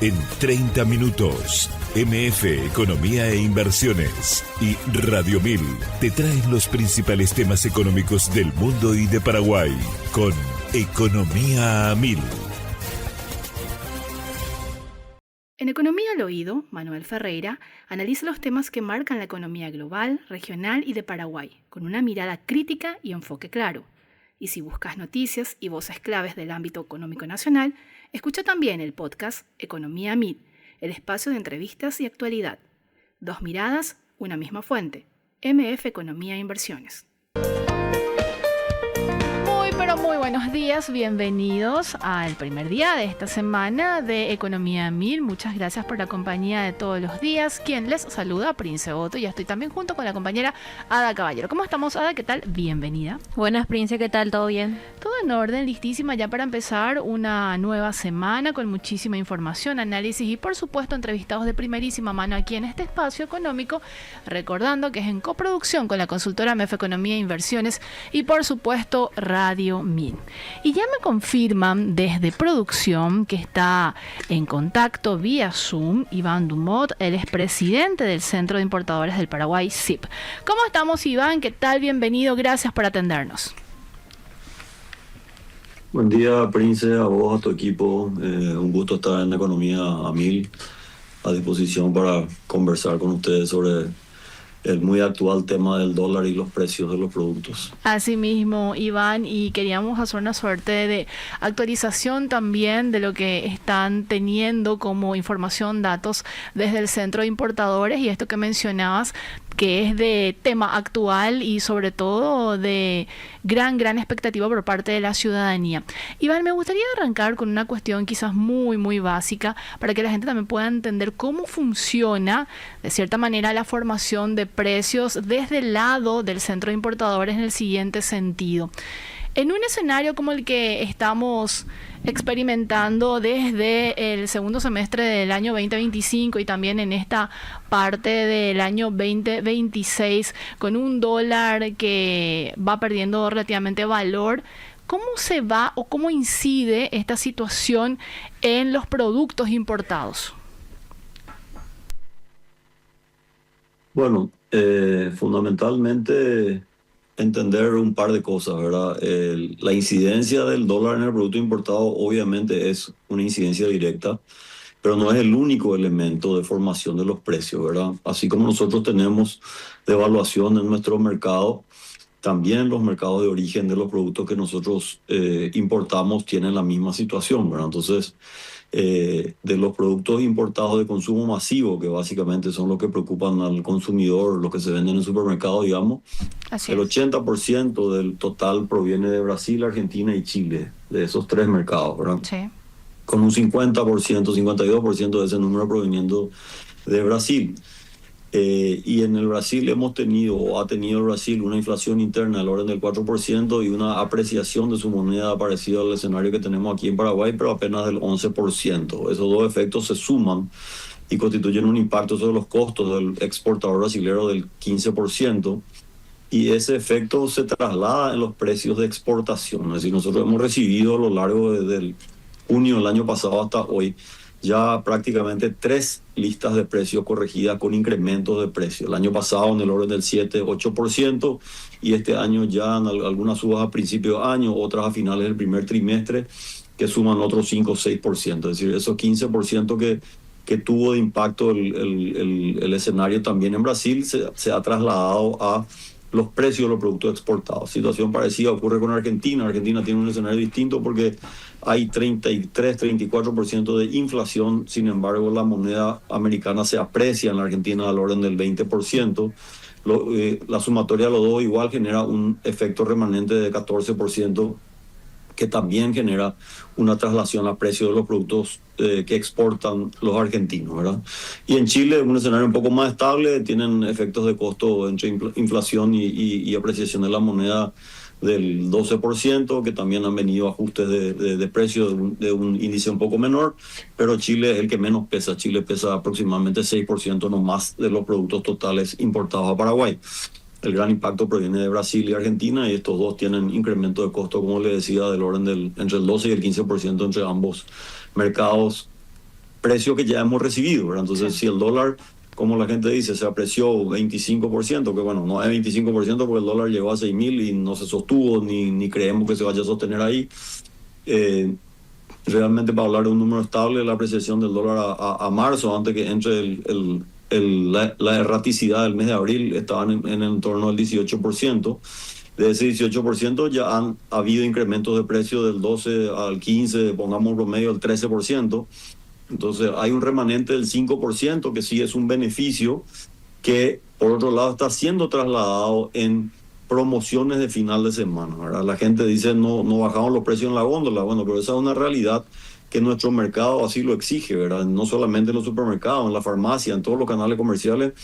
En 30 minutos, MF Economía e Inversiones y Radio 1000 te traen los principales temas económicos del mundo y de Paraguay con Economía a 1000. En Economía al Oído, Manuel Ferreira analiza los temas que marcan la economía global, regional y de Paraguay, con una mirada crítica y enfoque claro. Y si buscas noticias y voces claves del ámbito económico nacional, escucha también el podcast Economía a 1000, el espacio de entrevistas y actualidad. Dos miradas, una misma fuente. MF Economía e Inversiones. Muy buenos días, bienvenidos al primer día de esta semana de Economía a 1000. Muchas gracias por la compañía de todos los días. Quien les saluda, Prince Otto, y estoy también junto con la compañera Ada Caballero. ¿Cómo estamos, Ada? ¿Qué tal? Bienvenida. Buenas, Prince, ¿qué tal? ¿Todo bien? Todo en orden, listísima ya para empezar una nueva semana con muchísima información, análisis y por supuesto entrevistados de primerísima mano aquí en este espacio económico, recordando que es en coproducción con la consultora MF Economía e Inversiones y por supuesto Radio 1000. Y ya me confirman desde producción que está en contacto vía Zoom Iván Dumont, él es presidente del Centro de Importadores del Paraguay, CIP. ¿Cómo estamos, Iván? ¿Qué tal? Bienvenido, gracias por atendernos. Buen día, Prince, a vos, a tu equipo. Un gusto estar en Economía a 1000, a disposición para conversar con ustedes sobre el muy actual tema del dólar y los precios de los productos. Así mismo, Iván, y queríamos hacer una suerte de actualización también de lo que están teniendo como información, datos desde el Centro de Importadores y esto que mencionabas, que es de tema actual y sobre todo de gran expectativa por parte de la ciudadanía. Iván, me gustaría arrancar con una cuestión quizás muy básica para que la gente también pueda entender cómo funciona de cierta manera la formación de precios desde el lado del Centro de Importadores en el siguiente sentido. En un escenario como el que estamos experimentando desde el segundo semestre del año 2025 y también en esta parte del año 2026, con un dólar que va perdiendo relativamente valor, ¿cómo se va o cómo incide esta situación en los productos importados? Bueno, fundamentalmente entender un par de cosas, ¿verdad? La incidencia del dólar en el producto importado obviamente es una incidencia directa, pero no es el único elemento de formación de los precios, ¿verdad? Así como nosotros tenemos devaluación en nuestro mercado, también los mercados de origen de los productos que nosotros importamos tienen la misma situación, ¿verdad? Entonces, de los productos importados de consumo masivo, que básicamente son los que preocupan al consumidor, los que se venden en supermercados, digamos, el 80% del total proviene de Brasil, Argentina y Chile, de esos tres mercados, ¿verdad? Sí. Con un 50%, 52% de ese número proveniendo de Brasil. Y en el Brasil ha tenido Brasil una inflación interna del orden del 4% y una apreciación de su moneda parecida al escenario que tenemos aquí en Paraguay, pero apenas del 11%. Esos dos efectos se suman y constituyen un impacto sobre los costos del exportador brasilero del 15%. Y ese efecto se traslada en los precios de exportación. Es decir, nosotros hemos recibido a lo largo del junio del año pasado hasta hoy ya prácticamente 3 listas de precios corregidas con incrementos de precios. El año pasado en el orden del 7-8% y este año ya en algunas subas a principios de año, otras a finales del primer trimestre que suman otros 5-6%. Es decir, esos 15% que tuvo de impacto el escenario también en Brasil se ha trasladado a los precios de los productos exportados. Situación parecida ocurre con Argentina. Argentina tiene un escenario distinto porque hay 33-34% de inflación. Sin embargo, la moneda americana se aprecia en la Argentina al orden del 20%. La sumatoria de los dos igual genera un efecto remanente de 14%, que también genera una traslación a precio de los productos que exportan los argentinos, ¿verdad? Y en Chile, un escenario un poco más estable, tienen efectos de costo entre inflación y apreciación de la moneda del 12%, que también han venido ajustes de precio de un índice un poco menor, pero Chile es el que menos pesa. Chile pesa aproximadamente 6% nomás de los productos totales importados a Paraguay. El gran impacto proviene de Brasil y Argentina, y estos dos tienen incremento de costo, como le decía, del orden entre el 12 y el 15% entre ambos mercados. precios que ya hemos recibido, ¿verdad? Entonces, Sí. si el dólar, como la gente dice, se apreció 25%, que bueno, no es 25% porque el dólar llegó a 6.000 y no se sostuvo, ni creemos que se vaya a sostener ahí. Eh, Realmente, para hablar de un número estable, la apreciación del dólar a marzo, antes que entre la erraticidad del mes de abril, estaban en el entorno del 18%. De ese 18% ya han habido incrementos de precio del 12 al 15, pongamos un promedio del 13%. Entonces hay un remanente del 5% que sí es un beneficio que, por otro lado, está siendo trasladado en promociones de final de semana, ¿verdad? La gente dice, no bajamos los precios en la góndola. Bueno, pero esa es una realidad que nuestro mercado así lo exige, ¿verdad? No solamente en los supermercados, en la farmacia, en todos los canales comerciales.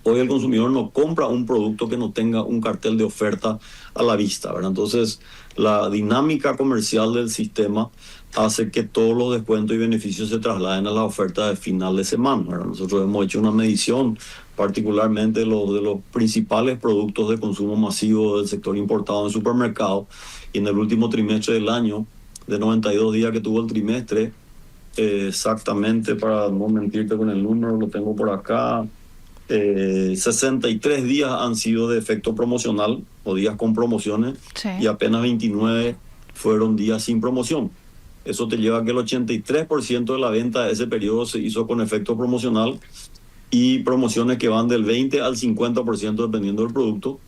Hoy el consumidor no compra un producto que no tenga un cartel de oferta a la vista, ¿verdad? Entonces, la dinámica comercial del sistema hace que todos los descuentos y beneficios se trasladen a la oferta de final de semana, ¿verdad? Nosotros hemos hecho una medición, particularmente de los principales productos de consumo masivo del sector importado en supermercados, y en el último trimestre del año, de 92 días que tuvo el trimestre, exactamente, para no mentirte con el número, lo tengo por acá, 63 días han sido de efecto promocional o días con promociones, Sí. y apenas 29 fueron días sin promoción. Eso te lleva a que el 83% de la venta de ese periodo se hizo con efecto promocional, y promociones que van del 20 al 50% dependiendo del producto,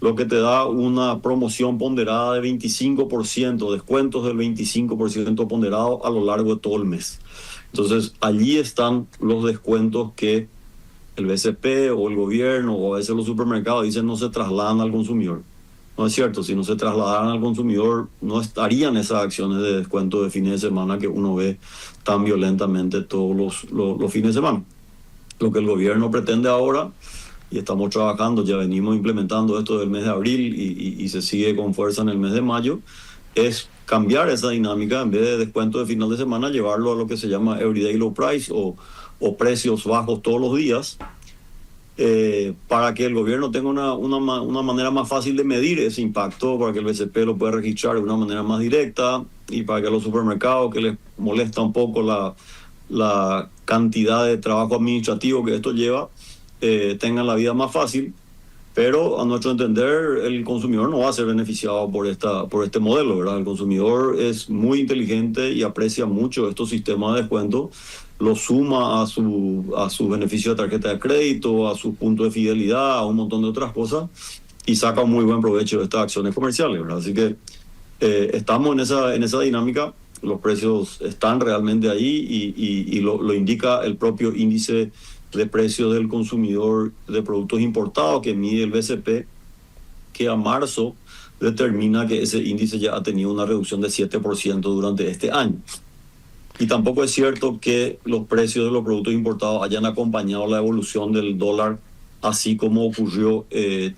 lo que te da una promoción ponderada de 25%, descuentos del 25% ponderado a lo largo de todo el mes. Entonces, allí están los descuentos que el BCP o el gobierno o a veces los supermercados dicen no se trasladan al consumidor. No es cierto, si no se trasladaran al consumidor no estarían esas acciones de descuento de fines de semana que uno ve tan violentamente todos los fines de semana. Lo que el gobierno pretende ahora, y estamos trabajando, ya venimos implementando esto del mes de abril y se sigue con fuerza en el mes de mayo, es cambiar esa dinámica. En vez de descuento de final de semana, llevarlo a lo que se llama Everyday Low Price o precios bajos todos los días, para que el gobierno tenga una manera más fácil de medir ese impacto, para que el BCP lo pueda registrar de una manera más directa, y para que los supermercados, que les molesta un poco la cantidad de trabajo administrativo que esto lleva, tengan la vida más fácil. Pero a nuestro entender el consumidor no va a ser beneficiado por este modelo, ¿verdad? El consumidor es muy inteligente y aprecia mucho estos sistemas de descuento, lo suma a su beneficio de tarjeta de crédito, a su punto de fidelidad, a un montón de otras cosas, y saca muy buen provecho de estas acciones comerciales, ¿verdad? Así que estamos en esa dinámica. Los precios están realmente ahí, y lo indica el propio índice de precios del consumidor de productos importados que mide el BCP, que a marzo determina que ese índice ya ha tenido una reducción de 7% durante este año. Y tampoco es cierto que los precios de los productos importados hayan acompañado la evolución del dólar, así como ocurrió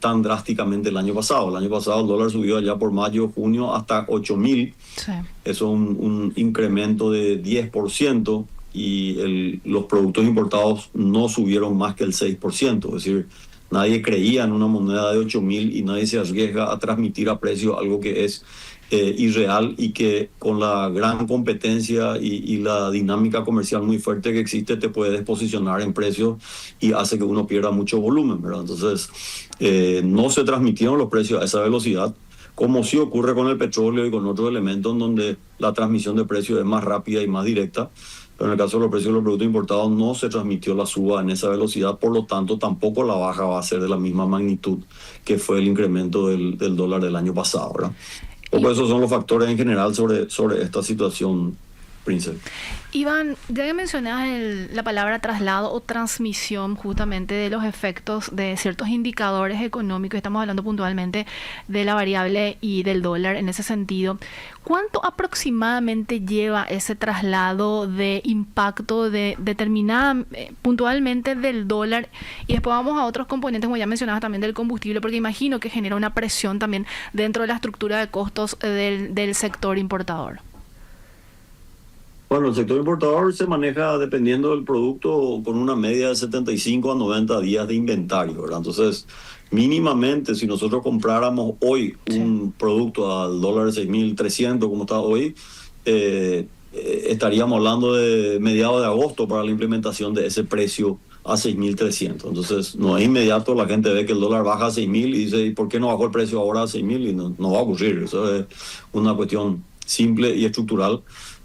tan drásticamente el año pasado. El año pasado el dólar subió allá por mayo, junio hasta 8.000. Sí. Eso es un incremento de 10%, y los productos importados no subieron más que el 6%. Es decir, nadie creía en una moneda de 8.000 y nadie se arriesga a transmitir a precio algo que es irreal, y que con la gran competencia y la dinámica comercial muy fuerte que existe te puede desposicionar en precios y hace que uno pierda mucho volumen, ¿verdad? Entonces, no se transmitieron los precios a esa velocidad, como sí ocurre con el petróleo y con otros elementos en donde la transmisión de precios es más rápida y más directa. Pero en el caso de los precios de los productos importados no se transmitió la suba en esa velocidad, por lo tanto tampoco la baja va a ser de la misma magnitud que fue el incremento del dólar del año pasado, ¿verdad? Poco esos son los factores en general sobre esta situación, Prince. Iván, ya que mencionas la palabra traslado o transmisión justamente de los efectos de ciertos indicadores económicos, estamos hablando puntualmente de la variable y del dólar en ese sentido, ¿cuánto aproximadamente lleva ese traslado de impacto determinada puntualmente del dólar? Y después vamos a otros componentes, como ya mencionabas también del combustible, porque imagino que genera una presión también dentro de la estructura de costos del sector importador. Bueno, el sector importador se maneja, dependiendo del producto, con una media de 75 a 90 días de inventario, ¿verdad? Entonces, mínimamente, si nosotros compráramos hoy un producto al dólar 6.300, como está hoy, estaríamos hablando de mediados de agosto para la implementación de ese precio a 6.300. Entonces, no es inmediato, la gente ve que el dólar baja a 6.000 y dice, ¿y por qué no bajó el precio ahora a 6.000? Y no va a ocurrir. Eso es una cuestión simple y estructural.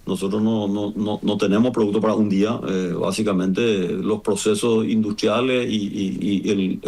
Nosotros no tenemos producto para un día. Básicamente, los procesos industriales y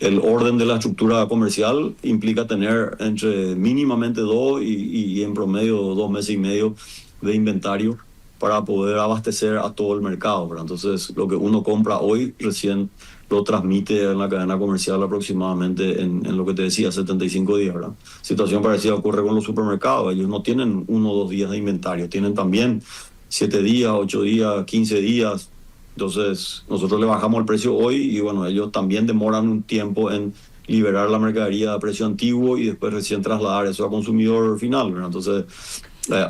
el orden de la estructura comercial implica tener entre mínimamente 2 y en promedio 2 meses y medio de inventario para poder abastecer a todo el mercado, ¿verdad? Entonces, lo que uno compra hoy recién lo transmite en la cadena comercial aproximadamente en lo que te decía, 75 días, ¿verdad? Situación parecida ocurre con los supermercados. Ellos no tienen 1 o 2 días de inventario, tienen también 7 días, 8 días, 15 días. Entonces, nosotros le bajamos el precio hoy y bueno, ellos también demoran un tiempo en liberar la mercadería a precio antiguo y después recién trasladar eso a consumidor final, ¿verdad? Entonces,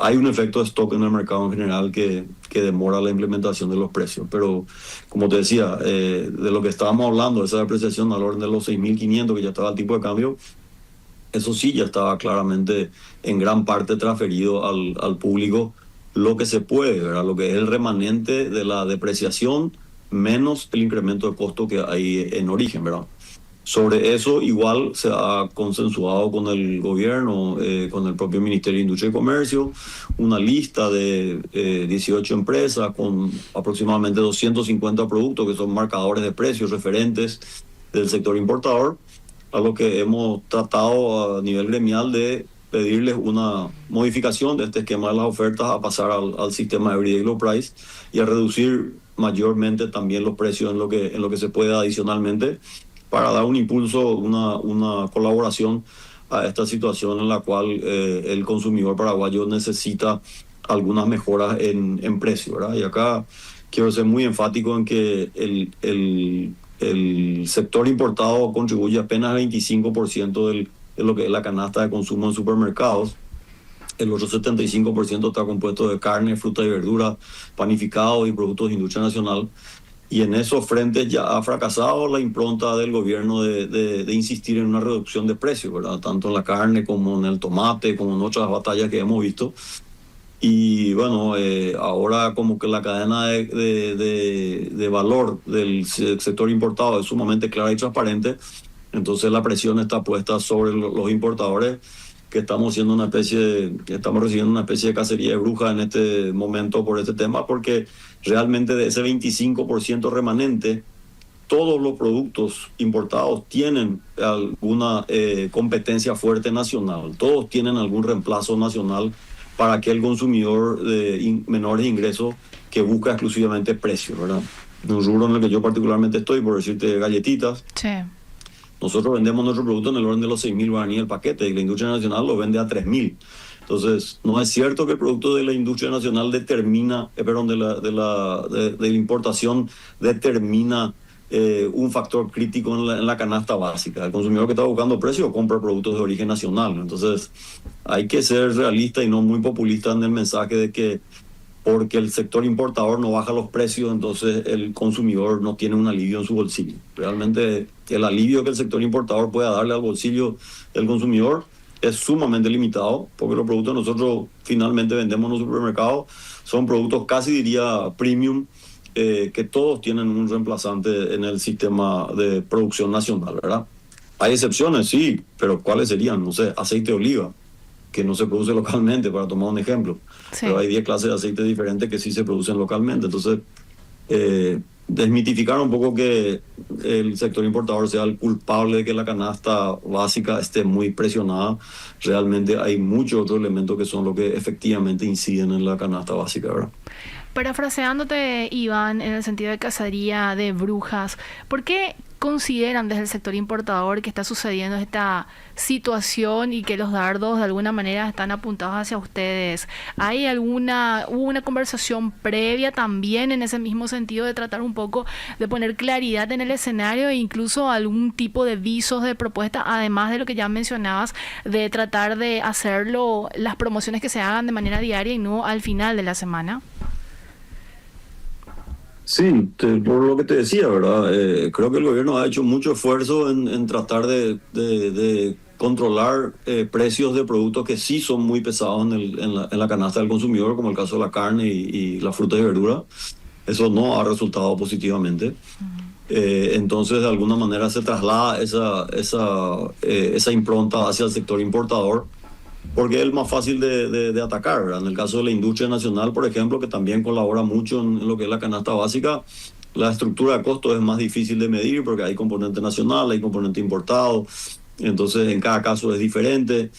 hay un efecto de stock en el mercado en general que demora la implementación de los precios. Pero, como te decía, de lo que estábamos hablando, esa depreciación al orden de los 6.500, que ya estaba el tipo de cambio, eso sí ya estaba claramente en gran parte transferido al público lo que se puede, ¿verdad? Lo que es el remanente de la depreciación menos el incremento de costo que hay en origen, ¿verdad? Sobre eso igual se ha consensuado con el gobierno, con el propio Ministerio de Industria y Comercio, una lista de 18 empresas con aproximadamente 250 productos que son marcadores de precios referentes del sector importador, a lo que hemos tratado a nivel gremial de pedirles una modificación de este esquema de las ofertas a pasar al sistema Everyday Low Price y a reducir mayormente también los precios en lo que se pueda adicionalmente, para dar un impulso, una colaboración a esta situación en la cual el consumidor paraguayo necesita algunas mejoras en precio, ¿verdad? Y acá quiero ser muy enfático en que el sector importado contribuye apenas al 25% de lo que es la canasta de consumo en supermercados. El otro 75% está compuesto de carne, fruta y verdura, panificados y productos de industria nacional. Y en esos frentes ya ha fracasado la impronta del gobierno de insistir en una reducción de precios, ¿verdad? Tanto en la carne como en el tomate, como en otras batallas que hemos visto. Y bueno, ahora como que la cadena de valor del sector importado es sumamente clara y transparente. Entonces la presión está puesta sobre los importadores, que estamos recibiendo una especie de cacería de brujas en este momento por este tema, porque realmente de ese 25% remanente, todos los productos importados tienen alguna competencia fuerte nacional, todos tienen algún reemplazo nacional para aquel consumidor de menores ingresos que busca exclusivamente precio, ¿verdad? Un rubro en el que yo particularmente estoy, por decirte, galletitas. Sí. Nosotros vendemos nuestro producto en el orden de los 6.000 guaraníes el paquete y la industria nacional lo vende a 3.000. Entonces, no es cierto que el producto de la industria nacional determina, de la importación determina un factor crítico en la canasta básica. El consumidor que está buscando precio compra productos de origen nacional. Entonces, hay que ser realista y no muy populista en el mensaje de que porque el sector importador no baja los precios, entonces el consumidor no tiene un alivio en su bolsillo. Realmente el alivio que el sector importador pueda darle al bolsillo del consumidor es sumamente limitado, porque los productos que nosotros finalmente vendemos en los supermercados son productos casi diría premium, que todos tienen un reemplazante en el sistema de producción nacional, ¿verdad? Hay excepciones, sí, pero ¿cuáles serían? No sé, aceite de oliva, que no se produce localmente, para tomar un ejemplo. Sí. Pero hay 10 clases de aceite diferentes que sí se producen localmente. Entonces, desmitificar un poco que el sector importador sea el culpable de que la canasta básica esté muy presionada. Realmente hay muchos otros elementos que son los que efectivamente inciden en la canasta básica, ¿verdad? Parafraseándote, Iván, en el sentido de cacería de brujas, ¿por qué consideran desde el sector importador que está sucediendo esta situación y que los dardos de alguna manera están apuntados hacia ustedes? ¿Hubo una conversación previa también en ese mismo sentido de tratar un poco de poner claridad en el escenario e incluso algún tipo de visos de propuesta, además de lo que ya mencionabas, de tratar de hacerlo, las promociones que se hagan de manera diaria y no al final de la semana? Sí, por lo que te decía, ¿verdad? Creo que el gobierno ha hecho mucho esfuerzo en tratar de controlar precios de productos que sí son muy pesados en la canasta del consumidor, como el caso de la carne y la fruta y verdura. Eso no ha resultado positivamente. Entonces, de alguna manera se traslada esa impronta hacia el sector importador, porque es el más fácil de atacar, ¿verdad? En el caso de la industria nacional, por ejemplo, que también colabora mucho en lo que es la canasta básica, la estructura de costos es más difícil de medir porque hay componente nacional, hay componente importado, entonces en cada caso es diferente.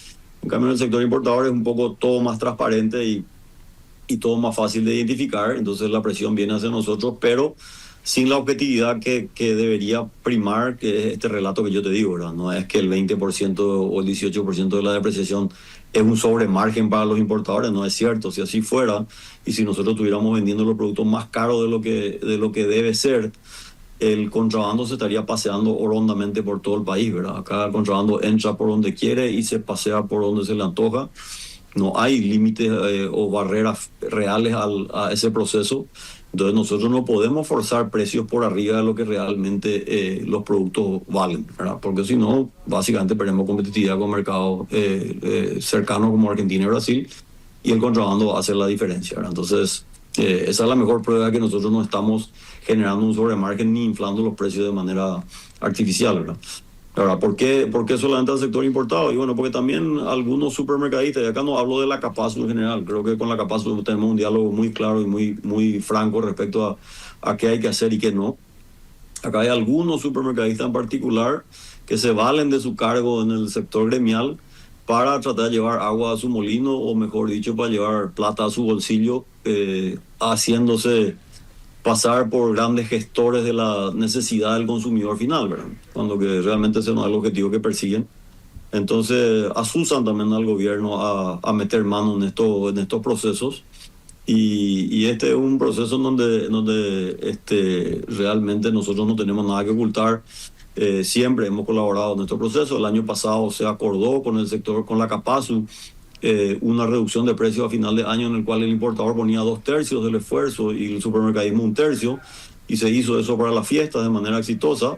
En cambio, en el sector importador es un poco todo más transparente y todo más fácil de identificar, entonces la presión viene hacia nosotros, pero sin la objetividad que debería primar, que es este relato que yo te digo, ¿verdad? No es que el 20% o el 18% de la depreciación es un sobremargen para los importadores, no es cierto. Si así fuera, y si nosotros estuviéramos vendiendo los productos más caros de lo que debe ser, el contrabando se estaría paseando horrondamente por todo el país, ¿verdad? Acá el contrabando entra por donde quiere y se pasea por donde se le antoja. No hay límites o barreras reales a ese proceso. Entonces nosotros no podemos forzar precios por arriba de lo que realmente los productos valen, ¿verdad? Porque si no, básicamente perdemos competitividad con mercados cercanos como Argentina y Brasil, y el contrabando hace la diferencia, ¿verdad? Entonces, esa es la mejor prueba de que nosotros no estamos generando un sobremargen ni inflando los precios de manera artificial, ¿verdad? Ahora, ¿por qué solamente al sector importado? Y bueno, porque también algunos supermercadistas, y acá no hablo de la Capazo en general, creo que con la Capazo tenemos un diálogo muy claro y muy franco respecto a qué hay que hacer y qué no. Acá hay algunos supermercadistas en particular que se valen de su cargo en el sector gremial para tratar de llevar agua a su molino, o mejor dicho, para llevar plata a su bolsillo, haciéndose pasar por grandes gestores de la necesidad del consumidor final, ¿verdad? Cuando que realmente ese no es el objetivo que persiguen. Entonces asusan también al gobierno a meter mano en estos procesos, y este es un proceso donde realmente nosotros no tenemos nada que ocultar. Siempre hemos colaborado en estos procesos. El año pasado se acordó con el sector, con la Capazu, una reducción de precios a final de año en el cual el importador ponía 2/3 del esfuerzo y el supermercadismo 1/3, y se hizo eso para las fiestas de manera exitosa.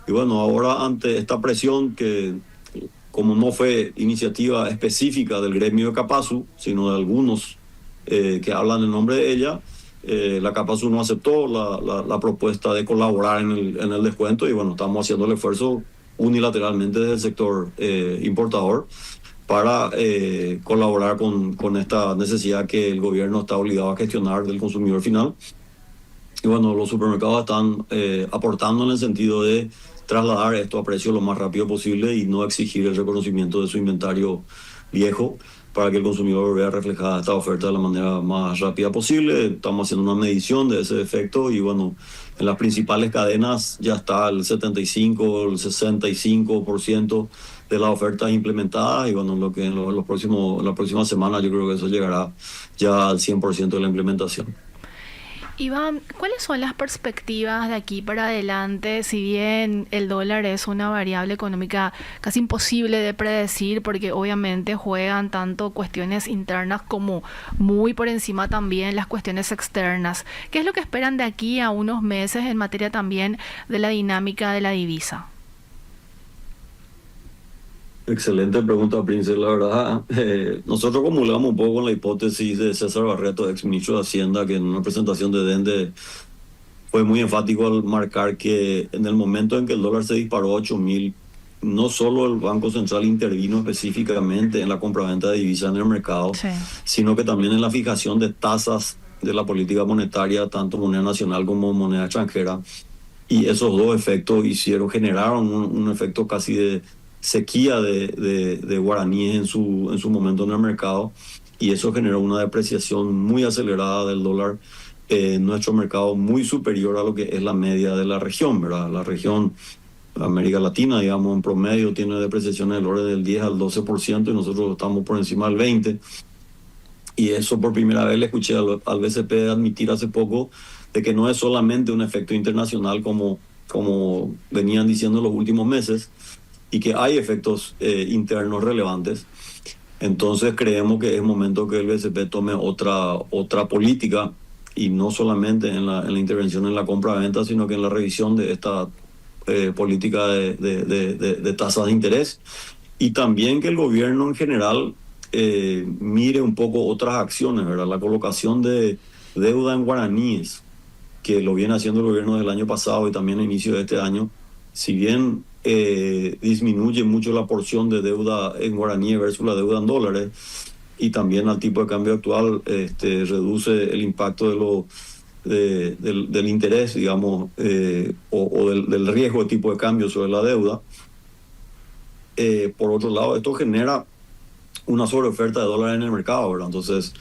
Y bueno, ahora ante esta presión, que como no fue iniciativa específica del gremio de Capazu, sino de algunos que hablan en nombre de ella, la Capazu no aceptó la propuesta de colaborar en el descuento, y bueno, estamos haciendo el esfuerzo unilateralmente desde el sector importador para colaborar con esta necesidad que el gobierno está obligado a gestionar del consumidor final. Y bueno, los supermercados están aportando en el sentido de trasladar esto a precio lo más rápido posible y no exigir el reconocimiento de su inventario viejo, para que el consumidor vea reflejada esta oferta de la manera más rápida posible. Estamos haciendo una medición de ese efecto, y bueno, en las principales cadenas ya está el 75, el 65% de las ofertas implementadas, y bueno, en la próxima semana yo creo que eso llegará ya al 100% de la implementación. Iván, ¿cuáles son las perspectivas de aquí para adelante? Si bien el dólar es una variable económica casi imposible de predecir, porque obviamente juegan tanto cuestiones internas como muy por encima también las cuestiones externas. ¿Qué es lo que esperan de aquí a unos meses en materia también de la dinámica de la divisa? Excelente pregunta, Prince. La verdad, nosotros comulgamos un poco con la hipótesis de César Barreto, ex ministro de Hacienda, que en una presentación de DENDE fue muy enfático al marcar que en el momento en que el dólar se disparó a 8.000, no solo el Banco Central intervino específicamente en la compraventa de divisas en el mercado, sí, sino que también en la fijación de tasas de la política monetaria, tanto moneda nacional como moneda extranjera. Y esos dos efectos generaron un efecto casi de sequía de guaraníes en su momento en el mercado, y eso generó una depreciación muy acelerada del dólar en nuestro mercado, muy superior a lo que es la media de la región, ¿verdad? La región, América Latina, digamos, en promedio tiene depreciaciones del orden del 10 al 12%, y nosotros estamos por encima del 20%. Y eso por primera vez le escuché al BCP admitir hace poco de que no es solamente un efecto internacional como venían diciendo en los últimos meses, y que hay efectos internos relevantes. Entonces creemos que es momento que el BCP tome otra política, y no solamente en la intervención en la compra-venta, sino que en la revisión de esta política de tasas de interés, y también que el gobierno en general mire un poco otras acciones, ¿verdad? La colocación de deuda en guaraníes, que lo viene haciendo el gobierno del año pasado y también a inicio de este año, si bien disminuye mucho la porción de deuda en guaraníes versus la deuda en dólares, y también al tipo de cambio actual reduce el impacto del interés, digamos, o del riesgo de tipo de cambio sobre la deuda. Por otro lado, esto genera una sobreoferta de dólares en el mercado, ¿verdad? Entonces,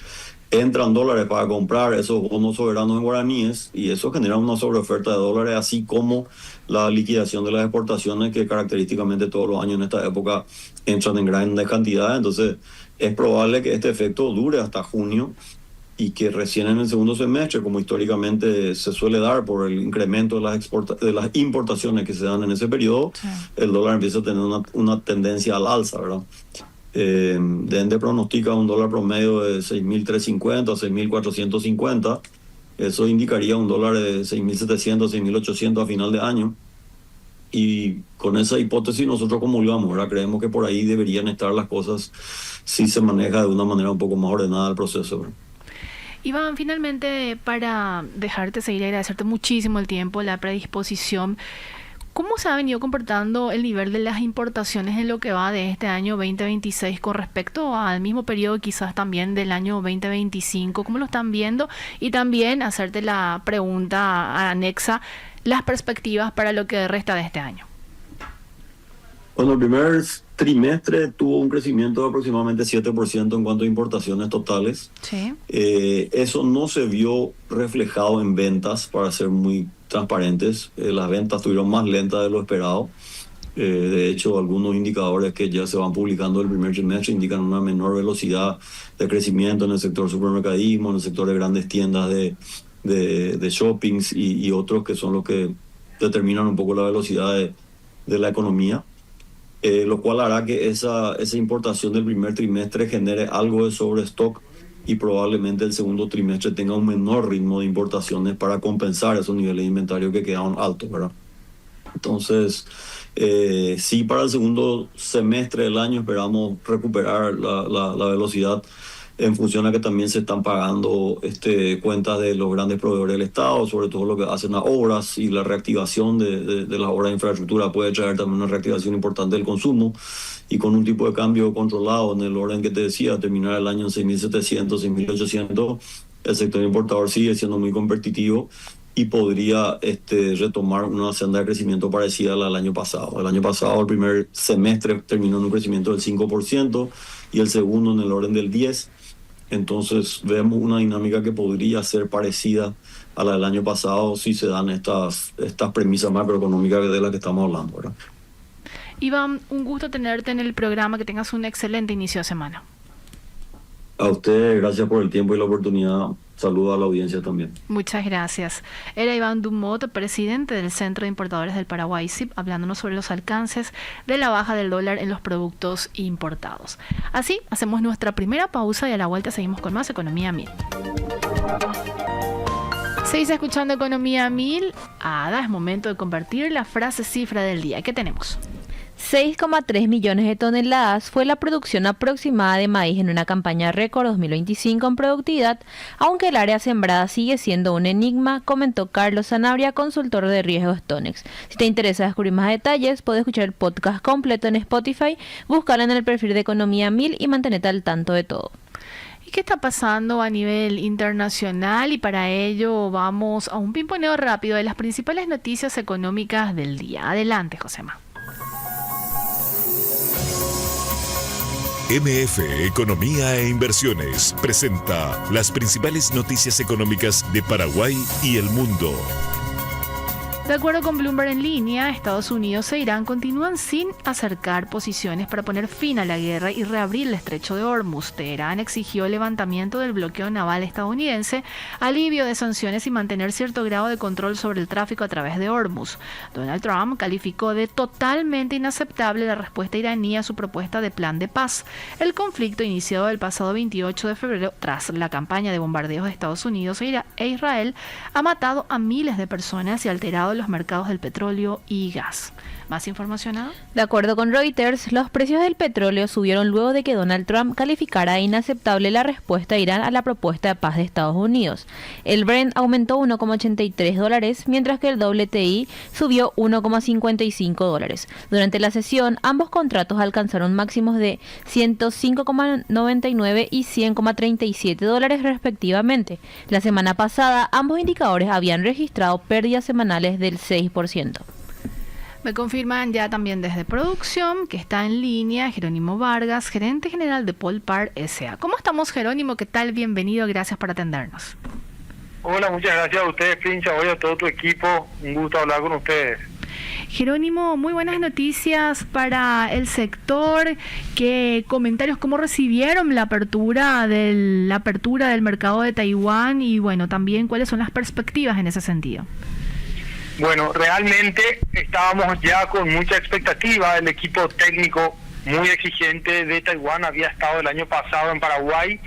entran dólares para comprar esos bonos soberanos en guaraníes y eso genera una sobreoferta de dólares, así como la liquidación de las exportaciones que característicamente todos los años en esta época entran en grandes cantidades. Entonces, es probable que este efecto dure hasta junio y que recién en el segundo semestre, como históricamente se suele dar por el incremento de las importaciones que se dan en ese periodo, sí, el dólar empieza a tener una tendencia al alza, ¿verdad? Dende pronostica un dólar promedio de 6.350 a 6.450. Eso indicaría un dólar de 6.700 a 6.800 a final de año. Y con esa hipótesis nosotros comulgamos, ¿verdad? Creemos que por ahí deberían estar las cosas si se maneja de una manera un poco más ordenada el proceso, ¿verdad? Iván, finalmente, para dejarte seguir y agradecerte muchísimo el tiempo, la predisposición, ¿cómo se ha venido comportando el nivel de las importaciones en lo que va de este año 2026 con respecto al mismo periodo quizás también del año 2025? ¿Cómo lo están viendo? Y también hacerte la pregunta anexa, las perspectivas para lo que resta de este año. Bueno, el primer trimestre tuvo un crecimiento de aproximadamente 7% en cuanto a importaciones totales. Sí. Eso no se vio reflejado en ventas, para ser muy transparentes. Las ventas estuvieron más lentas de lo esperado. De hecho, algunos indicadores que ya se van publicando el primer trimestre indican una menor velocidad de crecimiento en el sector supermercadismo, en el sector de grandes tiendas de shoppings y otros que son los que determinan un poco la velocidad de la economía. Lo cual hará que esa importación del primer trimestre genere algo de sobrestock y probablemente el segundo trimestre tenga un menor ritmo de importaciones para compensar esos niveles de inventario que quedaron altos, ¿verdad? Entonces, sí, para el segundo semestre del año esperamos recuperar la velocidad en función a que también se están pagando cuentas de los grandes proveedores del Estado, sobre todo lo que hacen a obras, y la reactivación de las obras de infraestructura puede traer también una reactivación importante del consumo, y con un tipo de cambio controlado en el orden que te decía, terminar el año en 6.700, 6.800, el sector importador sigue siendo muy competitivo y podría retomar una senda de crecimiento parecida a la del año pasado. El año pasado, el primer semestre terminó en un crecimiento del 5% y el segundo en el orden del 10%. Entonces vemos una dinámica que podría ser parecida a la del año pasado si se dan estas premisas macroeconómicas de las que estamos hablando, ¿verdad? Iván, un gusto tenerte en el programa, que tengas un excelente inicio de semana. A usted, gracias por el tiempo y la oportunidad. Saludos a la audiencia también. Muchas gracias. Era Iván Dumont, presidente del Centro de Importadores del Paraguay, CIP, hablándonos sobre los alcances de la baja del dólar en los productos importados. Así, hacemos nuestra primera pausa y a la vuelta seguimos con más Economía 1000. Seguís escuchando Economía 1000. Ada, es momento de convertir la frase cifra del día. ¿Qué tenemos? 6,3 millones de toneladas fue la producción aproximada de maíz en una campaña récord 2025 en productividad, aunque el área sembrada sigue siendo un enigma, comentó Carlos Sanabria, consultor de riesgos Tonex. Si te interesa descubrir más detalles, puedes escuchar el podcast completo en Spotify, búscalo en el perfil de Economía 1000 y mantenerte al tanto de todo. ¿Y qué está pasando a nivel internacional? Y para ello vamos a un pimponeo rápido de las principales noticias económicas del día. Adelante, Josema. MF Economía e Inversiones presenta las principales noticias económicas de Paraguay y el mundo. De acuerdo con Bloomberg en línea, Estados Unidos e Irán continúan sin acercar posiciones para poner fin a la guerra y reabrir el estrecho de Hormuz. Teherán exigió el levantamiento del bloqueo naval estadounidense, alivio de sanciones y mantener cierto grado de control sobre el tráfico a través de Hormuz. Donald Trump calificó de totalmente inaceptable la respuesta iraní a su propuesta de plan de paz. El conflicto, iniciado el pasado 28 de febrero tras la campaña de bombardeos de Estados Unidos e Israel, ha matado a miles de personas y alterado todos los mercados del petróleo y gas. ¿Más información, Ada? De acuerdo con Reuters, los precios del petróleo subieron luego de que Donald Trump calificara de inaceptable la respuesta de Irán a la propuesta de paz de Estados Unidos. El Brent aumentó $1,83, mientras que el WTI subió $1,55. Durante la sesión, ambos contratos alcanzaron máximos de $105,99 y $100,37 respectivamente. La semana pasada, ambos indicadores habían registrado pérdidas semanales del 6%. Me confirman ya también desde producción que está en línea Jerónimo Vargas, gerente general de Polpar S.A. ¿Cómo estamos, Jerónimo? ¿Qué tal? Bienvenido, gracias por atendernos. Hola, muchas gracias a ustedes, Princha, hoy a todo tu equipo, un gusto hablar con ustedes. Jerónimo, muy buenas noticias para el sector. ¿Qué comentarios, cómo recibieron la apertura del mercado de Taiwán? Y bueno, también cuáles son las perspectivas en ese sentido. Bueno, realmente estábamos ya con mucha expectativa. El equipo técnico muy exigente de Taiwán había estado el año pasado en Paraguay.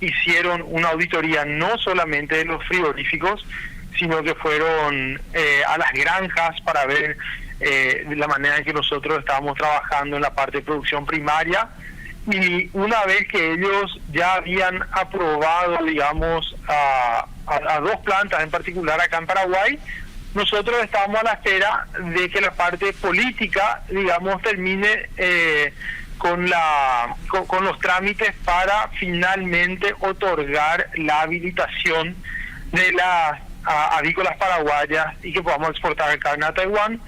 Hicieron una auditoría no solamente de los frigoríficos, sino que fueron a las granjas para ver la manera en que nosotros estábamos trabajando en la parte de producción primaria. Y una vez que ellos ya habían aprobado, digamos, a 2 plantas en particular acá en Paraguay, nosotros estábamos a la espera de que la parte política, digamos, termine con los trámites para finalmente otorgar la habilitación de las avícolas paraguayas y que podamos exportar carne a Taiwán.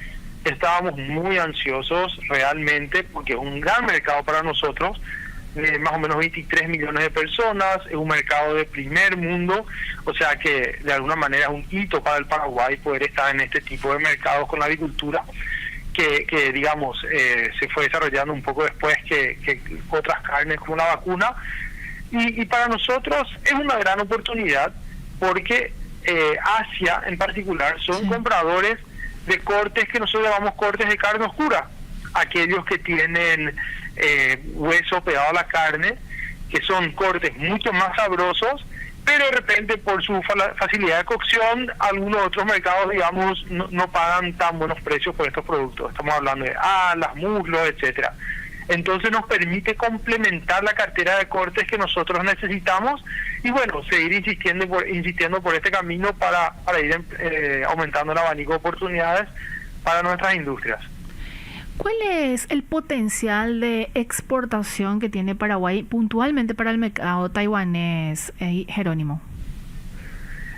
Estábamos muy ansiosos realmente porque es un gran mercado para nosotros, más o menos 23 millones de personas, es un mercado de primer mundo, o sea que de alguna manera es un hito para el Paraguay poder estar en este tipo de mercados con la avicultura, que digamos se fue desarrollando un poco después que otras carnes como la vacuna, y para nosotros es una gran oportunidad porque Asia en particular son compradores de cortes que nosotros llamamos cortes de carne oscura, aquellos que tienen hueso pegado a la carne, que son cortes mucho más sabrosos, pero de repente por su facilidad de cocción, algunos otros mercados, digamos, no pagan tan buenos precios por estos productos. Estamos hablando de alas, muslos, etcétera. Entonces nos permite complementar la cartera de cortes que nosotros necesitamos y bueno, seguir insistiendo por este camino para ir aumentando el abanico de oportunidades para nuestras industrias. ¿Cuál es el potencial de exportación que tiene Paraguay puntualmente para el mercado taiwanés, Jerónimo?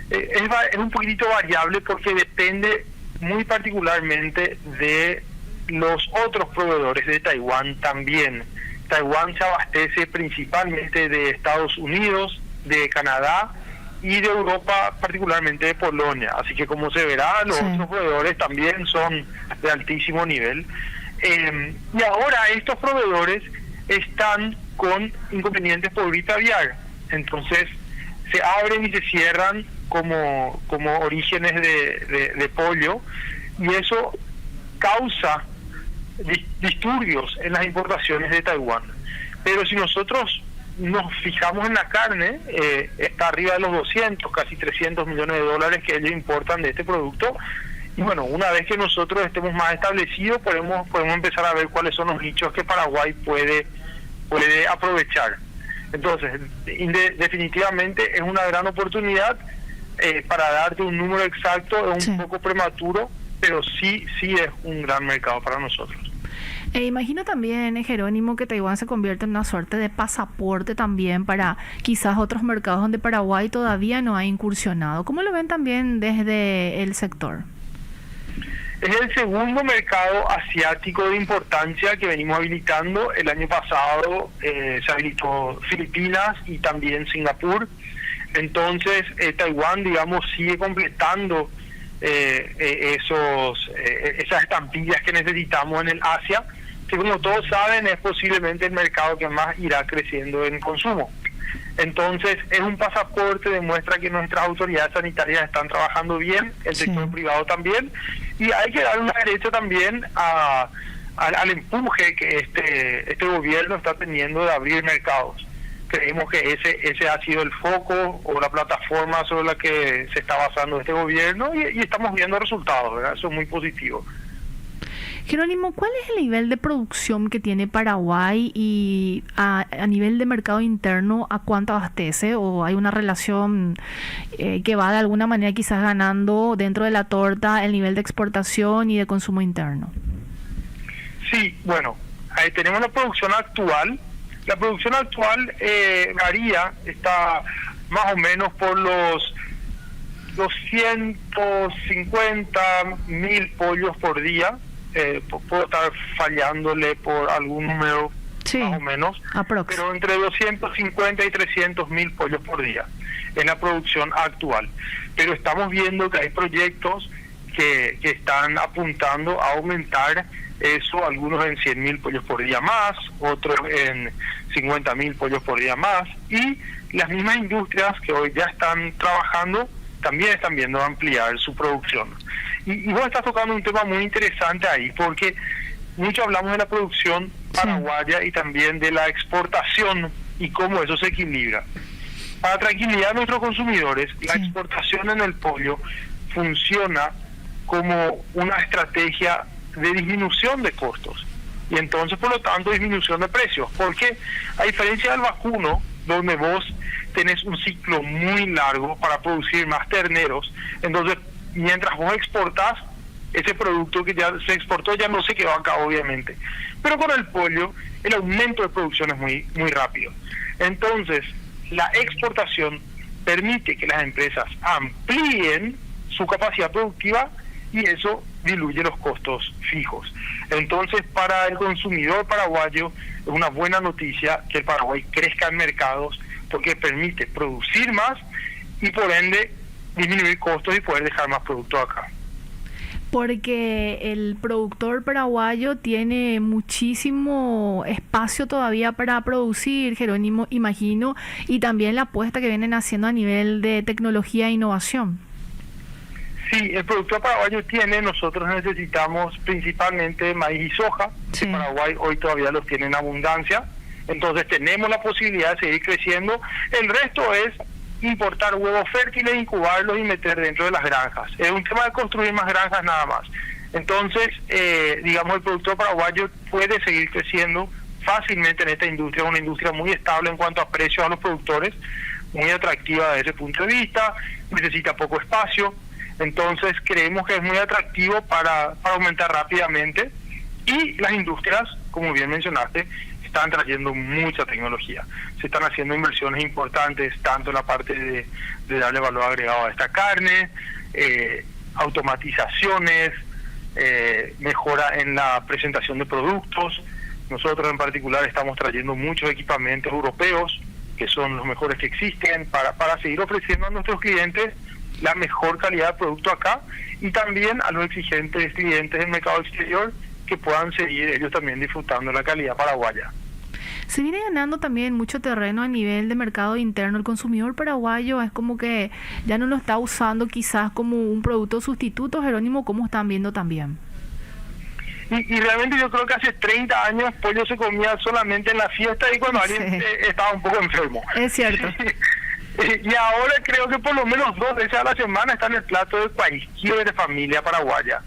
Es un poquitito variable porque depende muy particularmente de los otros proveedores de Taiwán también. Taiwán se abastece principalmente de Estados Unidos, de Canadá y de Europa, particularmente de Polonia. Así que como se verá, los otros proveedores también son de altísimo nivel. Y ahora estos proveedores están con inconvenientes por gripe aviar, entonces se abren y se cierran como orígenes de pollo, y eso causa disturbios en las importaciones de Taiwán. Pero si nosotros nos fijamos en la carne, está arriba de los 200, casi 300 millones de dólares que ellos importan de este producto. Y bueno, una vez que nosotros estemos más establecidos, podemos empezar a ver cuáles son los nichos que Paraguay puede aprovechar. Entonces, definitivamente es una gran oportunidad. Para darte un número exacto es un poco prematuro, pero sí es un gran mercado para nosotros. Imagino también, Jerónimo, que Taiwán se convierte en una suerte de pasaporte también para quizás otros mercados donde Paraguay todavía no ha incursionado. ¿Cómo lo ven también desde el sector? Es el segundo mercado asiático de importancia que venimos habilitando. El año pasado se habilitó Filipinas y también Singapur. Entonces Taiwán, digamos, sigue completando esas estampillas que necesitamos en el Asia, que como todos saben es posiblemente el mercado que más irá creciendo en consumo. Entonces es un pasaporte, demuestra que nuestras autoridades sanitarias están trabajando bien, el sector privado también, y hay que dar una derecha también al empuje que este gobierno está teniendo de abrir mercados. creemos que ese ha sido el foco o la plataforma sobre la que se está basando este gobierno y estamos viendo resultados, ¿verdad? Eso es muy positivo. Jerónimo, ¿cuál es el nivel de producción que tiene Paraguay y a nivel de mercado interno a cuánto abastece? ¿O hay una relación que va de alguna manera quizás ganando dentro de la torta el nivel de exportación y de consumo interno? Sí, bueno, ahí tenemos la producción actual. La producción actual varía, está más o menos por los 250.000 pollos por día. Puedo estar fallándole por algún número, sí, más o menos, pero entre 250 y 300.000 pollos por día es la producción actual. Pero estamos viendo que hay proyectos que están apuntando a aumentar eso, algunos en 100.000 pollos por día más, otros en 50.000 pollos por día más, y las mismas industrias que hoy ya están trabajando también están viendo ampliar su producción. Y vos estás tocando un tema muy interesante ahí, porque mucho hablamos de la producción paraguaya y también de la exportación y cómo eso se equilibra. Para tranquilidad de nuestros consumidores, la exportación en el pollo funciona como una estrategia de disminución de costos y entonces por lo tanto disminución de precios, porque a diferencia del vacuno, donde vos tenés un ciclo muy largo para producir más terneros, entonces mientras vos exportás, ese producto que ya se exportó ya no se quedó acá, obviamente. Pero con el pollo, el aumento de producción es muy rápido. Entonces, la exportación permite que las empresas amplíen su capacidad productiva y eso diluye los costos fijos. Entonces, para el consumidor paraguayo es una buena noticia que el Paraguay crezca en mercados porque permite producir más y por ende disminuir costos y poder dejar más producto acá. Porque el productor paraguayo tiene muchísimo espacio todavía para producir, Jerónimo, imagino, y también la apuesta que vienen haciendo a nivel de tecnología e innovación. Sí, el productor paraguayo tiene, nosotros necesitamos principalmente maíz y soja, que Paraguay hoy todavía los tiene en abundancia, entonces tenemos la posibilidad de seguir creciendo. El resto es importar huevos fértiles, incubarlos y meter dentro de las granjas. Es un tema de construir más granjas nada más. Entonces, digamos, el productor paraguayo puede seguir creciendo fácilmente en esta industria, una industria muy estable en cuanto a precios a los productores, muy atractiva desde ese punto de vista, necesita poco espacio, entonces creemos que es muy atractivo para aumentar rápidamente y las industrias, como bien mencionaste, están trayendo mucha tecnología. Se están haciendo inversiones importantes, tanto en la parte de darle valor agregado a esta carne, automatizaciones, mejora en la presentación de productos. Nosotros en particular estamos trayendo muchos equipamientos europeos, que son los mejores que existen, para seguir ofreciendo a nuestros clientes la mejor calidad de producto acá y también a los exigentes clientes del mercado exterior que puedan seguir ellos también disfrutando la calidad paraguaya. Se viene ganando también mucho terreno a nivel de mercado interno. El consumidor paraguayo es como que ya no lo está usando quizás como un producto sustituto, Jerónimo, ¿cómo están viendo también? Y realmente yo creo que hace 30 años pollo se comía solamente en la fiesta y cuando alguien estaba un poco enfermo. Es cierto. Y ahora creo que por lo menos 2 veces a la semana está en el plato de cualquier familia paraguaya.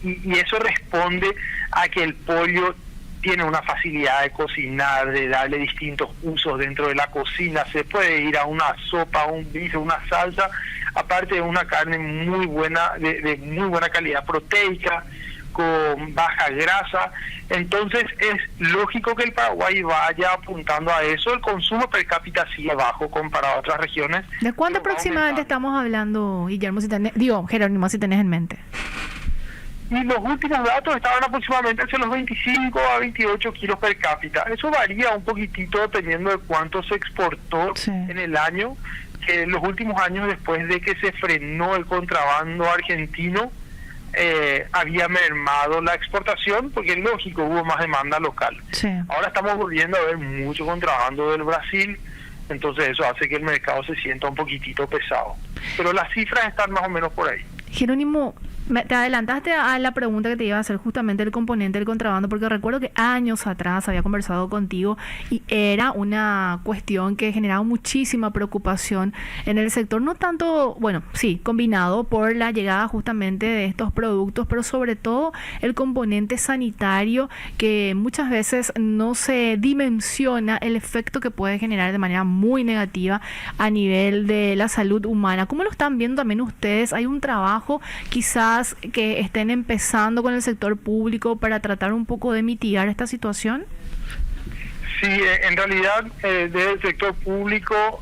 Y eso responde a que el pollo tiene una facilidad de cocinar, de darle distintos usos dentro de la cocina. Se puede ir a una sopa, un guiso, una salsa, aparte de una carne muy buena, de muy buena calidad proteica, con baja grasa. Entonces es lógico que el Paraguay vaya apuntando a eso. El consumo per cápita sigue bajo comparado a otras regiones. ¿De cuánto aproximadamente estamos hablando, Guillermo, Jerónimo, si tenés en mente? Y los últimos datos estaban aproximadamente entre los 25 a 28 kilos per cápita. Eso varía un poquitito dependiendo de cuánto se exportó en el año. En los últimos años, después de que se frenó el contrabando argentino, había mermado la exportación porque es lógico, hubo más demanda local. Ahora estamos volviendo a ver mucho contrabando del Brasil, entonces eso hace que el mercado se sienta un poquitito pesado. Pero las cifras están más o menos por ahí. Jerónimo, Te adelantaste a la pregunta que te iba a hacer justamente el componente del contrabando, porque recuerdo que años atrás había conversado contigo y era una cuestión que generaba muchísima preocupación en el sector, no tanto, bueno, sí, combinado por la llegada justamente de estos productos, pero sobre todo el componente sanitario, que muchas veces no se dimensiona el efecto que puede generar de manera muy negativa a nivel de la salud humana. ¿Cómo lo están viendo también ustedes? ¿Hay un trabajo quizás que estén empezando con el sector público para tratar un poco de mitigar esta situación? Sí, en realidad desde el sector público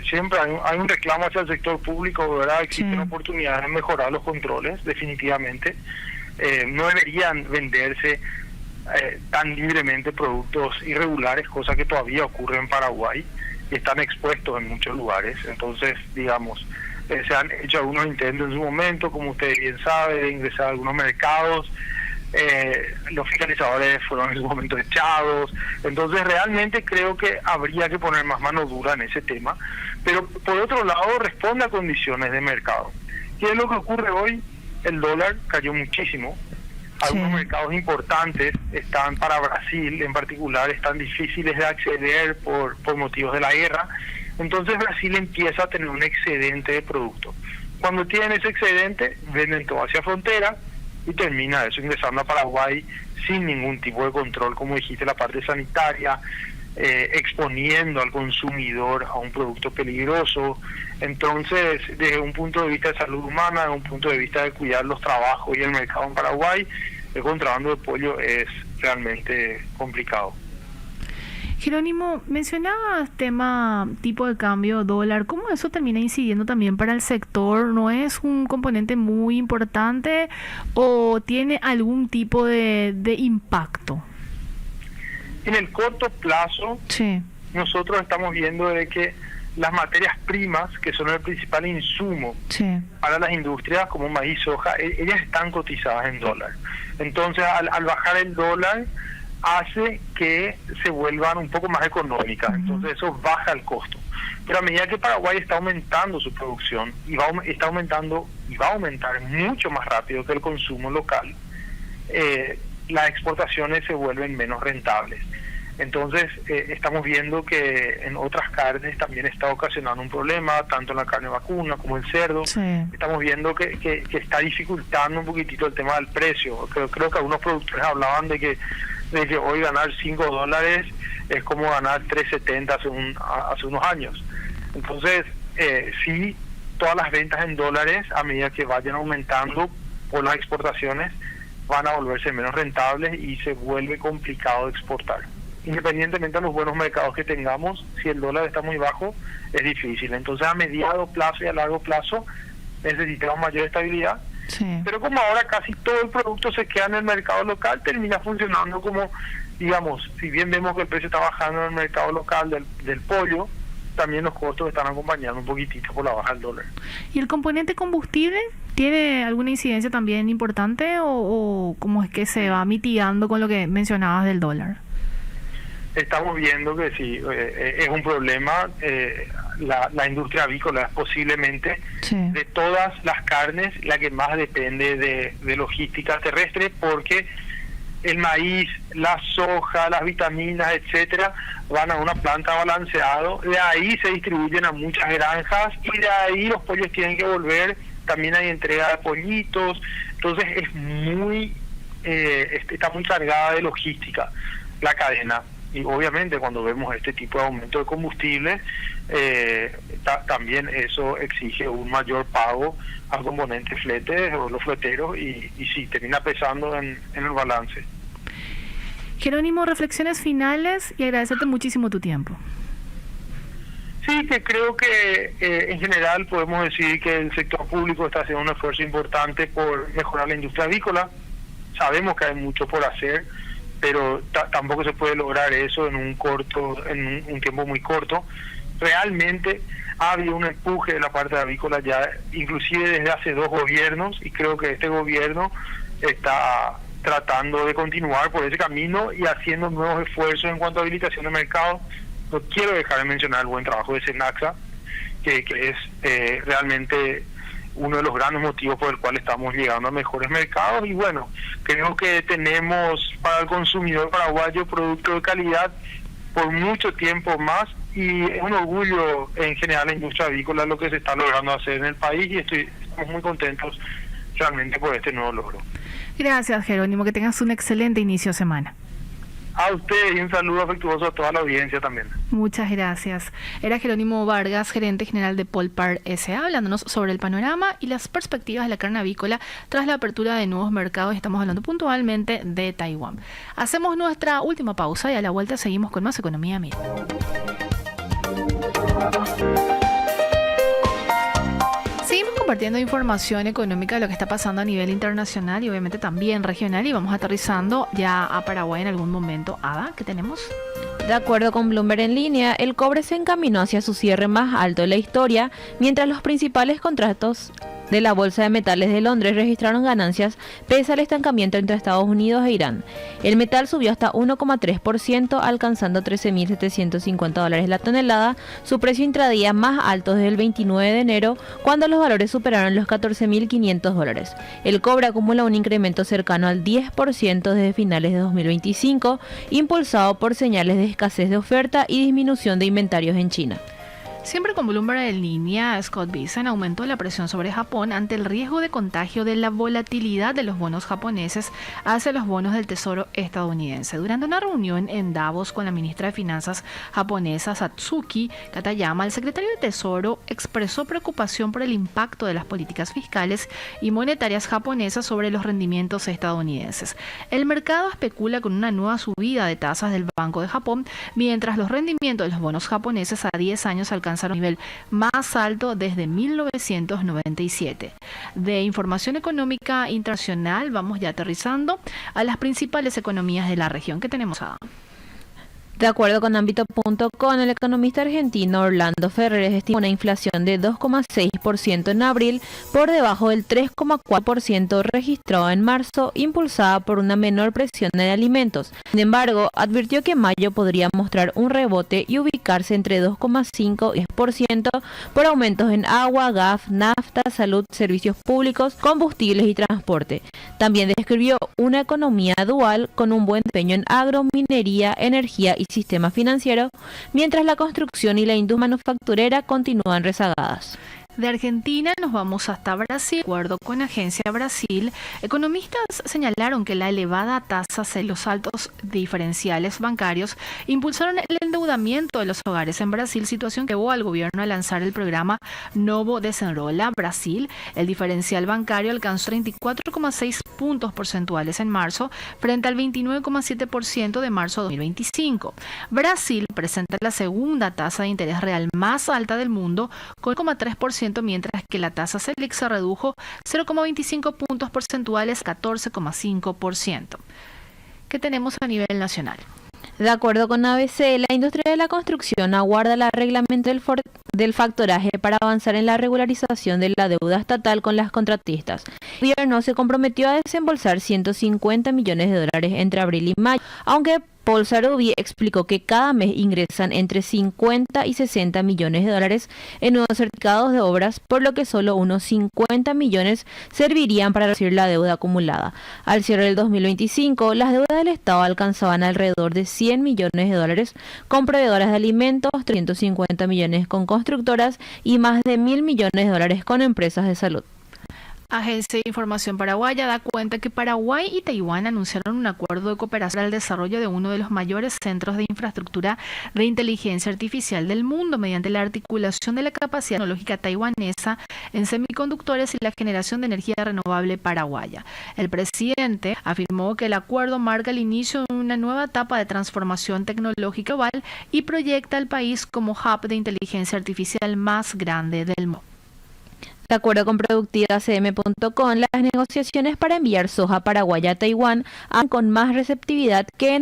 siempre hay un reclamo hacia el sector público, ¿verdad? Existen oportunidades de mejorar los controles, definitivamente. No deberían venderse tan libremente productos irregulares, cosa que todavía ocurre en Paraguay y están expuestos en muchos lugares. Entonces, digamos, se han hecho algunos intentos en su momento, como usted bien sabe, de ingresar a algunos mercados. Los fiscalizadores fueron en su momento echados. Entonces realmente creo que habría que poner más mano dura en ese tema, pero por otro lado responde a condiciones de mercado. ¿Qué es lo que ocurre hoy? El dólar cayó muchísimo. Algunos mercados importantes están, para Brasil en particular, están difíciles de acceder por motivos de la guerra. Entonces Brasil empieza a tener un excedente de producto. Cuando tienen ese excedente, venden todo hacia frontera y termina eso ingresando a Paraguay sin ningún tipo de control, como dijiste, la parte sanitaria, exponiendo al consumidor a un producto peligroso. Entonces, desde un punto de vista de salud humana, desde un punto de vista de cuidar los trabajos y el mercado en Paraguay, el contrabando de pollo es realmente complicado. Jerónimo, mencionabas tema tipo de cambio dólar. ¿Cómo eso termina incidiendo también para el sector? ¿No es un componente muy importante o tiene algún tipo de impacto? En el corto plazo, nosotros estamos viendo de que las materias primas, que son el principal insumo para las industrias como maíz, soja, ellas están cotizadas en dólar. Entonces, al bajar el dólar, hace que se vuelvan un poco más económicas. Entonces eso baja el costo. Pero a medida que Paraguay está aumentando su producción y va a aumentar mucho más rápido que el consumo local, las exportaciones se vuelven menos rentables. Entonces estamos viendo que en otras carnes también está ocasionando un problema, tanto en la carne vacuna como el cerdo. Estamos viendo que está dificultando un poquitito el tema del precio. Creo que algunos productores hablaban de que hoy ganar $5 es como ganar 3.70 hace unos años. Entonces, sí, todas las ventas en dólares, a medida que vayan aumentando por las exportaciones, van a volverse menos rentables y se vuelve complicado exportar. Independientemente de los buenos mercados que tengamos, si el dólar está muy bajo, es difícil. Entonces, a mediano plazo y a largo plazo, necesitamos mayor estabilidad. Pero como ahora casi todo el producto se queda en el mercado local, termina funcionando como, digamos, si bien vemos que el precio está bajando en el mercado local del pollo, también los costos están acompañando un poquitito por la baja del dólar. ¿Y el componente combustible tiene alguna incidencia también importante o cómo es que se va mitigando con lo que mencionabas del dólar? Estamos viendo que sí, es un problema. La industria avícola es posiblemente de todas las carnes la que más depende de logística terrestre, porque el maíz, la soja, las vitaminas, etcétera, van a una planta balanceado, de ahí se distribuyen a muchas granjas y de ahí los pollos tienen que volver, también hay entrega de pollitos. Entonces es está muy cargada de logística la cadena. Y obviamente cuando vemos este tipo de aumento de combustible, también eso exige un mayor pago al componente flete o los fleteros y sí, termina pesando en el balance. Jerónimo, reflexiones finales y agradecerte muchísimo tu tiempo. Sí, que creo que en general podemos decir que el sector público está haciendo un esfuerzo importante por mejorar la industria avícola. Sabemos que hay mucho por hacer, pero tampoco se puede lograr eso en un tiempo muy corto. Realmente ha habido un empuje de la parte avícola ya, inclusive desde hace 2 gobiernos, y creo que este gobierno está tratando de continuar por ese camino y haciendo nuevos esfuerzos en cuanto a habilitación de mercado. No quiero dejar de mencionar el buen trabajo de Senaxa, que es realmente uno de los grandes motivos por el cual estamos llegando a mejores mercados. Y bueno, creo que tenemos para el consumidor paraguayo producto de calidad por mucho tiempo más, y es un orgullo en general la industria avícola lo que se está logrando hacer en el país, y estamos muy contentos realmente por este nuevo logro. Gracias, Jerónimo, que tengas un excelente inicio de semana. A usted, y un saludo afectuoso a toda la audiencia también. Muchas gracias. Era Jerónimo Vargas, gerente general de Polpar S.A., hablándonos sobre el panorama y las perspectivas de la carne avícola tras la apertura de nuevos mercados. Estamos hablando puntualmente de Taiwán. Hacemos nuestra última pausa y a la vuelta seguimos con más Economía Mil. Seguimos compartiendo información económica de lo que está pasando a nivel internacional y obviamente también regional, y vamos aterrizando ya a Paraguay en algún momento. Ada, ¿qué tenemos? De acuerdo con Bloomberg en línea, el cobre se encaminó hacia su cierre más alto de la historia, mientras los principales contratos de la Bolsa de Metales de Londres registraron ganancias pese al estancamiento entre Estados Unidos e Irán. El metal subió hasta 1,3%, alcanzando $13.750 la tonelada, su precio intradía más alto desde el 29 de enero, cuando los valores superaron los $14.500. El cobre acumula un incremento cercano al 10% desde finales de 2025, impulsado por señales de escasez de oferta y disminución de inventarios en China. Siempre con Bloomberg en línea, Scott Bessent aumentó la presión sobre Japón ante el riesgo de contagio de la volatilidad de los bonos japoneses hacia los bonos del Tesoro estadounidense. Durante una reunión en Davos con la ministra de Finanzas japonesa, Satsuki Katayama, el secretario de Tesoro expresó preocupación por el impacto de las políticas fiscales y monetarias japonesas sobre los rendimientos estadounidenses. El mercado especula con una nueva subida de tasas del Banco de Japón, mientras los rendimientos de los bonos japoneses a 10 años alcanzaron un nivel más alto desde 1997. De información económica internacional, vamos ya aterrizando a las principales economías de la región. ¿Qué tenemos, Ada? De acuerdo con Ámbito.com, el economista argentino Orlando Ferreres estima una inflación de 2,6% en abril, por debajo del 3,4% registrado en marzo, impulsada por una menor presión en alimentos. Sin embargo, advirtió que mayo podría mostrar un rebote y ubicarse entre 2,5 y 10% por aumentos en agua, gas, nafta, salud, servicios públicos, combustibles y transporte. También describió una economía dual con un buen desempeño en agro, minería, energía y sistema financiero, mientras la construcción y la industria manufacturera continúan rezagadas. De Argentina nos vamos hasta Brasil. De acuerdo con Agencia Brasil, economistas señalaron que la elevada tasa y los altos diferenciales bancarios impulsaron el endeudamiento de los hogares en Brasil, situación que llevó al gobierno a lanzar el programa Novo Desenrola Brasil. El diferencial bancario alcanzó 34,6 puntos porcentuales en marzo, frente al 29,7% de marzo de 2025. Brasil presenta la segunda tasa de interés real más alta del mundo, con 0,3%, mientras que la tasa Selic se redujo 0,25 puntos porcentuales a 14,5%. ¿Qué tenemos a nivel nacional? De acuerdo con ABC, la industria de la construcción aguarda el reglamento del factoraje para avanzar en la regularización de la deuda estatal con las contratistas. El gobierno se comprometió a desembolsar 150 millones de dólares entre abril y mayo, aunque Paul Sarubi explicó que cada mes ingresan entre 50 y 60 millones de dólares en nuevos certificados de obras, por lo que solo unos 50 millones servirían para reducir la deuda acumulada. Al cierre del 2025, las deudas del Estado alcanzaban alrededor de 100 millones de dólares con proveedoras de alimentos, 350 millones con constructoras y más de 1.000 millones de dólares con empresas de salud. Agencia de Información Paraguaya da cuenta que Paraguay y Taiwán anunciaron un acuerdo de cooperación para el desarrollo de uno de los mayores centros de infraestructura de inteligencia artificial del mundo, mediante la articulación de la capacidad tecnológica taiwanesa en semiconductores y la generación de energía renovable paraguaya. El presidente afirmó que el acuerdo marca el inicio de una nueva etapa de transformación tecnológica global y proyecta al país como hub de inteligencia artificial más grande del mundo. De acuerdo con ProductivaCM.com, las negociaciones para enviar soja paraguaya a Taiwán han con más receptividad que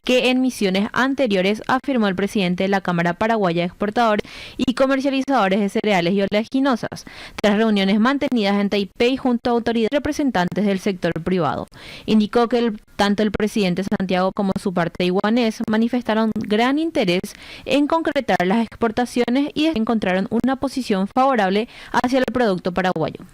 que en misiones anteriores, afirmó el presidente de la Cámara Paraguaya de Exportadores y Comercializadores de Cereales y Oleaginosas, tras reuniones mantenidas en Taipei junto a autoridades representantes del sector privado. Indicó que tanto el presidente Santiago como su par taiwanés manifestaron gran interés en concretar las exportaciones y encontraron una posición favorable hacia el producto paraguayo.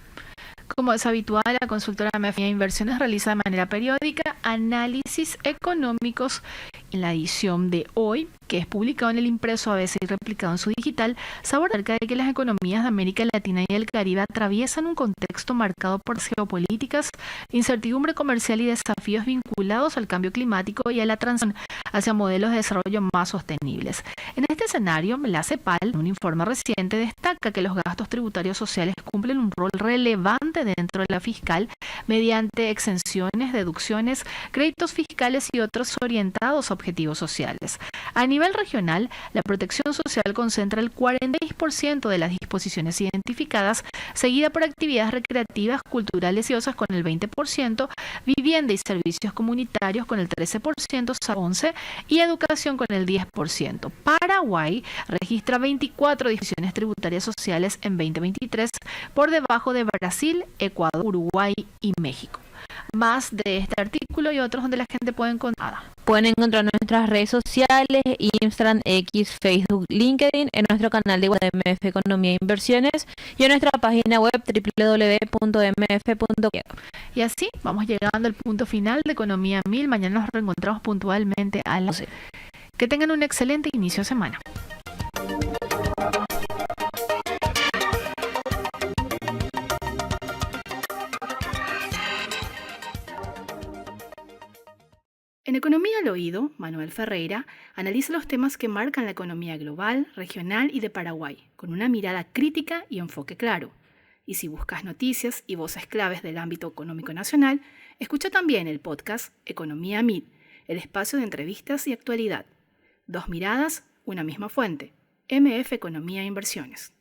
Como es habitual, la consultora MFI Inversiones realiza de manera periódica análisis económicos. En la edición de hoy, que es publicado en el impreso ABC y replicado en su digital, se aborda acerca de que las economías de América Latina y el Caribe atraviesan un contexto marcado por geopolíticas, incertidumbre comercial y desafíos vinculados al cambio climático y a la transición hacia modelos de desarrollo más sostenibles. En este escenario, la CEPAL, en un informe reciente, destaca que los gastos tributarios sociales cumplen un rol relevante dentro de la fiscal mediante exenciones, deducciones, créditos fiscales y otros orientados a objetivos sociales. A nivel regional, la protección social concentra el 46% de las disposiciones identificadas, seguida por actividades recreativas, culturales y otras con el 20%, vivienda y servicios comunitarios con el 13%, 11% y educación con el 10%. Paraguay registra 24 disposiciones tributarias sociales en 2023, por debajo de Brasil, Ecuador, Uruguay y México. Más de este artículo y otros donde la gente puede encontrar. Pueden encontrar nuestras redes sociales, Instagram, X, Facebook, LinkedIn, en nuestro canal de MF Economía e Inversiones y en nuestra página web www.mf.com. Y así vamos llegando al punto final de Economía 1000. Mañana nos reencontramos puntualmente a las 12. Que tengan un excelente inicio de semana. En Economía al Oído, Manuel Ferreira analiza los temas que marcan la economía global, regional y de Paraguay, con una mirada crítica y enfoque claro. Y si buscas noticias y voces claves del ámbito económico nacional, escucha también el podcast Economía 1000, el espacio de entrevistas y actualidad. Dos miradas, una misma fuente. MF Economía e Inversiones.